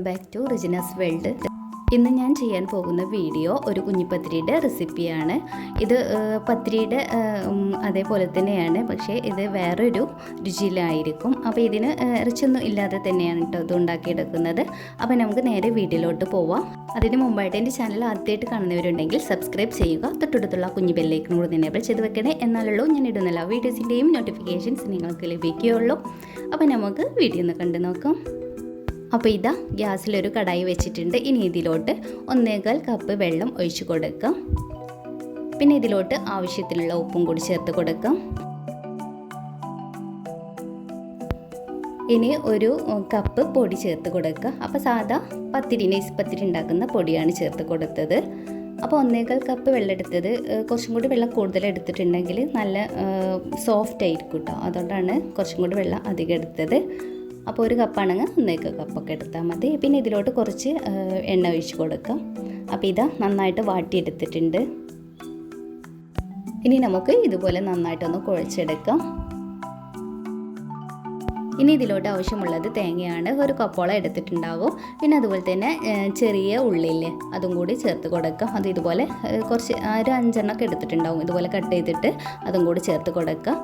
Back to റിജിനാസ് world. ഇന്ന് ഞാൻ ചെയ്യാൻ പോകുന്ന വീഡിയോ ഒരു കുഞ്ഞിപ്പത്തിരിയുടെ റെസിപ്പിയാണ്. ഇത് പത്തിരിയുടെ അതേപോലെ തന്നെയാണ്, പക്ഷേ ഇത് വേറൊരു രുചിയിലായിരിക്കും. അപ്പോൾ ഇതിന് ഇറച്ചിയൊന്നും ഇല്ലാതെ തന്നെയാണ് കേട്ടോ ഇത് ഉണ്ടാക്കിയെടുക്കുന്നത്. അപ്പോൾ നമുക്ക് നേരെ വീഡിയോയിലോട്ട് പോവാം. അതിന് മുമ്പായിട്ട് എൻ്റെ ചാനൽ ആദ്യമായിട്ട് കാണുന്നവരുണ്ടെങ്കിൽ സബ്സ്ക്രൈബ് ചെയ്യുക. തൊട്ടടുത്തുള്ള കുഞ്ഞു ബെല്ലേക്കും കൂടി എനേബിൾ ചെയ്ത് വെക്കണേ. എന്നാലുള്ളൂ ഞാൻ ഇടുന്ന എല്ലാ വീഡിയോസിൻ്റെയും നോട്ടിഫിക്കേഷൻസ് നിങ്ങൾക്ക് ലഭിക്കുകയുള്ളൂ. അപ്പോൾ നമുക്ക് വീഡിയോ ഒന്ന് കണ്ടു നോക്കാം. അപ്പോൾ ഇതാ ഗ്യാസിലൊരു കടായി വെച്ചിട്ടുണ്ട്. ഇനി ഇതിലോട്ട് 1.25 കപ്പ് വെള്ളം ഒഴിച്ച് കൊടുക്കാം. പിന്നെ ഇതിലോട്ട് ആവശ്യത്തിനുള്ള ഉപ്പും കൂടി ചേർത്ത് കൊടുക്കാം. ഇനി ഒരു കപ്പ് പൊടി ചേർത്ത് കൊടുക്കുക. അപ്പോൾ സാധാ നൈസ് പത്തിരി ഉണ്ടാക്കുന്ന പൊടിയാണ് ചേർത്ത് കൊടുത്തത്. അപ്പോൾ 1.25 കപ്പ് വെള്ളം എടുത്തത്. കുറച്ചും കൂടി വെള്ളം കൂടുതൽ എടുത്തിട്ടുണ്ടെങ്കിൽ നല്ല സോഫ്റ്റ് ആയിരിക്കും കേട്ടോ. അതുകൊണ്ടാണ് കുറച്ചും കൂടി വെള്ളം അധികം എടുത്തത്. അപ്പോൾ ഒരു കപ്പാണെങ്കിൽ 1.25 കപ്പൊക്കെ എടുത്താൽ മതി. പിന്നെ ഇതിലോട്ട് കുറച്ച് എണ്ണ ഒഴിച്ച് കൊടുക്കാം. അപ്പോൾ ഇതാ നന്നായിട്ട് വാട്ടിയെടുത്തിട്ടുണ്ട്. ഇനി നമുക്ക് ഇതുപോലെ നന്നായിട്ടൊന്ന് കുഴച്ചെടുക്കാം. ഇനി ഇതിലോട്ട് ആവശ്യമുള്ളത് തേങ്ങയാണ്. ഒരു കപ്പോളം എടുത്തിട്ടുണ്ടാവും. പിന്നെ അതുപോലെ തന്നെ ചെറിയ ഉള്ളില്ലേ, അതും കൂടി ചേർത്ത് കൊടുക്കാം. അത് ഇതുപോലെ കുറച്ച് ഒരു 5 എണ്ണമൊക്കെ എടുത്തിട്ടുണ്ടാവും. ഇതുപോലെ കട്ട് ചെയ്തിട്ട് അതും കൂടി ചേർത്ത് കൊടുക്കാം.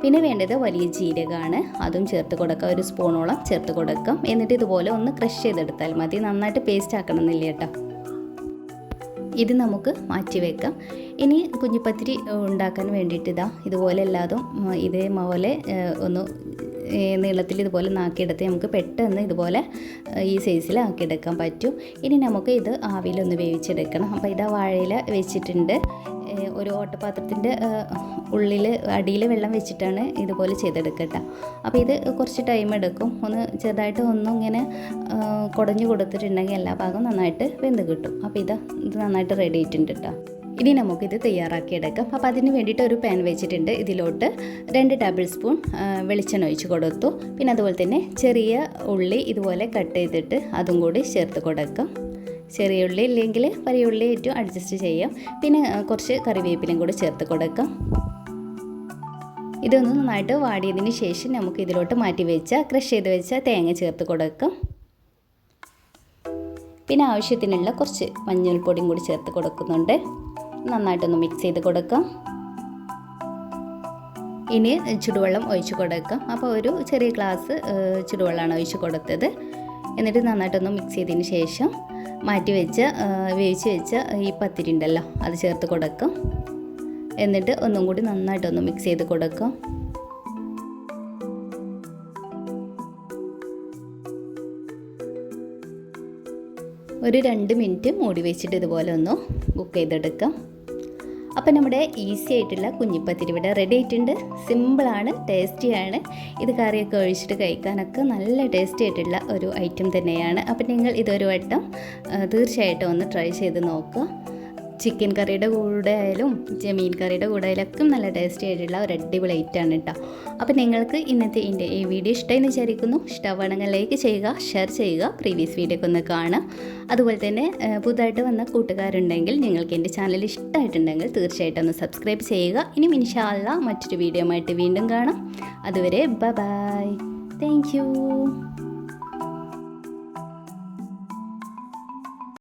പിന്നെ വേണ്ടത് വലിയ ജീരകമാണ്. അതും ചേർത്ത് കൊടുക്കാം. ഒരു സ്പൂണോളം ചേർത്ത് കൊടുക്കാം. എന്നിട്ട് ഇതുപോലെ ഒന്ന് ക്രഷ് ചെയ്തെടുത്താൽ മതി. നന്നായിട്ട് പേസ്റ്റ് ആക്കണമെന്നില്ല കേട്ടോ. ഇത് നമുക്ക് മാറ്റി വെക്കാം. ഇനി കുഞ്ഞിപ്പത്തിരി ഉണ്ടാക്കാൻ വേണ്ടിയിട്ട് ഇതുപോലെ എല്ലാതും ഇതേപോലെ ഒന്ന് നീളത്തിൽ ഇതുപോലെ നാക്കിയെടുത്ത് നമുക്ക് പെട്ടെന്ന് ഇതുപോലെ ഈ സൈസിൽ ആക്കിയെടുക്കാൻ പറ്റും. ഇനി നമുക്ക് ഇത് ആവിയിലൊന്ന് വേവിച്ചെടുക്കണം. അപ്പോൾ ഇതാ വാഴയില വെച്ചിട്ടുണ്ട്. ഒരു ഓട്ടപാത്രത്തിൻ്റെ ഉള്ളിൽ അടിയിൽ വെള്ളം വെച്ചിട്ടാണ് ഇതുപോലെ ചെയ്തെടുക്കട്ടെ. അപ്പോൾ ഇത് കുറച്ച് ടൈം എടുക്കും. ഒന്ന് ചെറുതായിട്ട് ഒന്നും ഇങ്ങനെ കുടഞ്ഞു കൊടുത്തിട്ടുണ്ടെങ്കിൽ എല്ലാ ഭാഗവും നന്നായിട്ട് വെന്ത് കിട്ടും. അപ്പോൾ ഇത് നന്നായിട്ട് റെഡി ആയിട്ടുണ്ട് കേട്ടോ. ഇനി നമുക്കിത് തയ്യാറാക്കിയെടുക്കാം. അപ്പോൾ അതിന് വേണ്ടിയിട്ട് ഒരു പാൻ വെച്ചിട്ടുണ്ട്. ഇതിലോട്ട് 2 ടേബിൾ സ്പൂൺ വെളിച്ചെണ്ണ ഒഴിച്ച് കൊടുത്തു. പിന്നെ അതുപോലെ തന്നെ ചെറിയ ഉള്ളി ഇതുപോലെ കട്ട് ചെയ്തിട്ട് അതും കൂടി ചേർത്ത് കൊടുക്കാം. ചെറിയ ഉള്ളി ഇല്ലെങ്കിൽ വലിയ ഉള്ളി ഏറ്റവും അഡ്ജസ്റ്റ് ചെയ്യാം. പിന്നെ കുറച്ച് കറിവേപ്പിലയും കൂടി ചേർത്ത് കൊടുക്കാം. ഇതൊന്ന് നന്നായിട്ട് വാടിയതിന് ശേഷം നമുക്ക് ഇതിലോട്ട് മാറ്റി വെച്ച ക്രഷ് ചെയ്ത് വെച്ച തേങ്ങ ചേർത്ത് കൊടുക്കാം. പിന്നെ ആവശ്യത്തിനുള്ള കുറച്ച് മഞ്ഞൾപ്പൊടിയും കൂടി ചേർത്ത് കൊടുക്കുന്നുണ്ട്. നന്നായിട്ടൊന്ന് മിക്സ് ചെയ്ത് കൊടുക്കാം. ഇനി ചുടുവെള്ളം ഒഴിച്ച് കൊടുക്കാം. അപ്പോൾ ഒരു ചെറിയ ഗ്ലാസ് ചുടുവെള്ളമാണ് ഒഴിച്ച് കൊടുത്തത്. എന്നിട്ട് നന്നായിട്ടൊന്ന് മിക്സ് ചെയ്തതിന് ശേഷം വേവിച്ച് വെച്ച ഈ പത്തിരി ഉണ്ടല്ലോ അത് ചേർത്ത് കൊടുക്കാം. എന്നിട്ട് ഒന്നും കൂടി നന്നായിട്ടൊന്ന് മിക്സ് ചെയ്ത് കൊടുക്കാം. ഒരു 2 മിനിറ്റ് മൂടി വെച്ചിട്ട് ഇതുപോലെ ഒന്ന് കുക്ക് ചെയ്തെടുക്കാം. അപ്പോൾ നമ്മുടെ ഈസി ആയിട്ടുള്ള കുഞ്ഞിപ്പത്തിരി ഇവിടെ റെഡി ആയിട്ടുണ്ട്. സിമ്പിളാണ്, ടേസ്റ്റിയാണ്. ഇത് കറിയൊക്കെ ഒഴിച്ചിട്ട് കഴിക്കാനൊക്കെ നല്ല ടേസ്റ്റി ആയിട്ടുള്ള ഒരു ഐറ്റം തന്നെയാണ്. അപ്പോൾ നിങ്ങൾ ഇതൊരു വട്ടം തീർച്ചയായിട്ടും ഒന്ന് ട്രൈ ചെയ്ത് നോക്കുക. ചിക്കൻ കറിയുടെ കൂടെ ആയാലും മീൻ കറിയുടെ കൂടെ ആയാലൊക്കെ നല്ല ടേസ്റ്റി ആയിട്ടുള്ള ഒരു അടിപൊളി ഐറ്റമാണ് കേട്ടോ. അപ്പോൾ നിങ്ങൾക്ക് ഇന്നത്തെ എൻ്റെ ഈ വീഡിയോ ഇഷ്ടമായെന്ന് വിചാരിക്കുന്നു. ഇഷ്ടമാണെങ്കിൽ ലൈക്ക് ചെയ്യുക, ഷെയർ ചെയ്യുക, പ്രീവിയസ് വീഡിയോ ഒക്കെ ഒന്ന് കാണുക. അതുപോലെ തന്നെ പുതുതായിട്ട് വന്ന കൂട്ടുകാരുണ്ടെങ്കിൽ നിങ്ങൾക്ക് എൻ്റെ ചാനൽ ഇഷ്ടമായിട്ടുണ്ടെങ്കിൽ തീർച്ചയായിട്ടും ഒന്ന് സബ്സ്ക്രൈബ് ചെയ്യുക. ഇനി ഇൻഷാ അല്ലാഹ് മറ്റൊരു വീഡിയോ ആയിട്ട് വീണ്ടും കാണാം. അതുവരെ ബൈ. Thank you.